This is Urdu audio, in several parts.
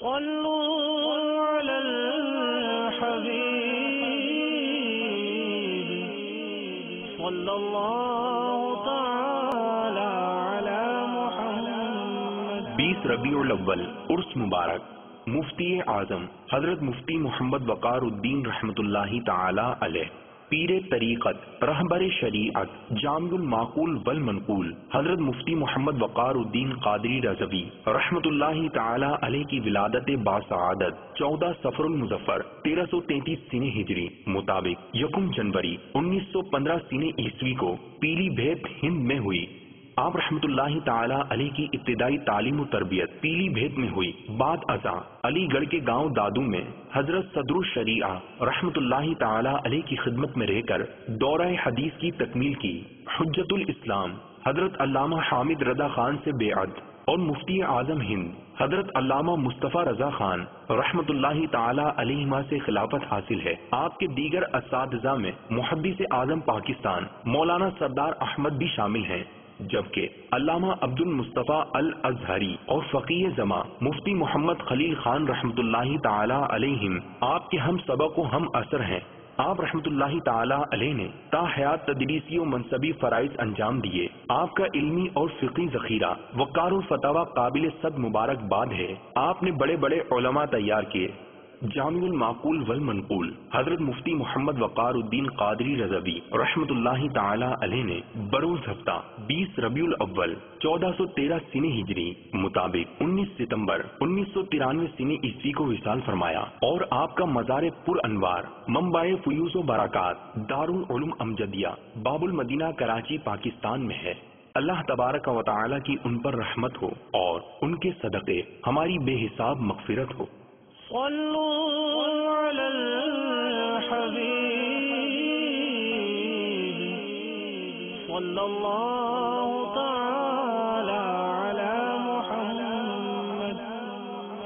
صلوا على الحبيب صلى الله تعالى على محمد. 20 ربیع الاول عرس مبارک. مفتی اعظم حضرت مفتی محمد وقار الدین رحمۃ اللہ تعالی علیہ، پیر طریقت، رہبر شریعت، جامع المعقول والمنقول حضرت مفتی محمد وقار الدین قادری رضوی رحمۃ اللہ تعالی علیہ کی ولادت باسعادت 14 صفر المظفر 1333 سنہ ہجری مطابق 1 جنوری 1915 سنہ عیسوی کو پیلی بھیت ہند میں ہوئی. آپ رحمۃ اللہ تعالی علیہ کی ابتدائی تعلیم و تربیت پیلی بھیت میں ہوئی. بعد ازاں علی گڑھ کے گاؤں دادو میں حضرت صدر الشریعہ رحمۃ اللہ تعالی علیہ کی خدمت میں رہ کر دورہ حدیث کی تکمیل کی. حجت الاسلام حضرت علامہ حامد رضا خان سے بیعت اور مفتی اعظم ہند حضرت علامہ مصطفیٰ رضا خان رحمۃ اللہ تعالی علیہما سے خلافت حاصل ہے. آپ کے دیگر اساتذہ میں محدث اعظم پاکستان مولانا سردار احمد بھی شامل ہیں، جبکہ علامہ عبد المصطفیٰ الازہری اور فقیہ زماں مفتی محمد خلیل خان رحمۃ اللہ تعالی علیہم آپ کے ہم سبق و ہم اثر ہیں. آپ رحمۃ اللہ تعالی علیہ نے تا حیات تدریسی و منصبی فرائض انجام دیے. آپ کا علمی اور فقی ذخیرہ وقار الفتاوی قابل صد مبارکباد ہے. آپ نے بڑے بڑے علماء تیار کیے. جامع المعقول والمنقول حضرت مفتی محمد وقار الدین قادری رضوی رحمۃ اللہ تعالی علیہ نے بروز ہفتہ 20 ربیع الاول 1413 سنہ ہجری مطابق 19 ستمبر 1993 سنہ عیسوی کو وصال فرمایا، اور آپ کا مزار پر انوار منبع فیوز و برکات دارالعلوم امجدیہ باب المدینہ کراچی پاکستان میں ہے. اللہ تبارک و تعالی کی ان پر رحمت ہو اور ان کے صدقے ہماری بے حساب مغفرت ہو. صلوا على الحبيب صلى الله تعالى على محمد.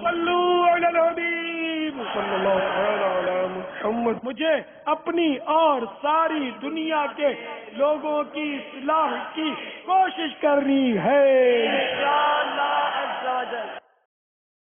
صلوا على الحبيب صلى الله تعالى على محمد. مجھے اپنی اور ساری دنیا کے لوگوں کی اصلاح کی کوشش کرنی ہے.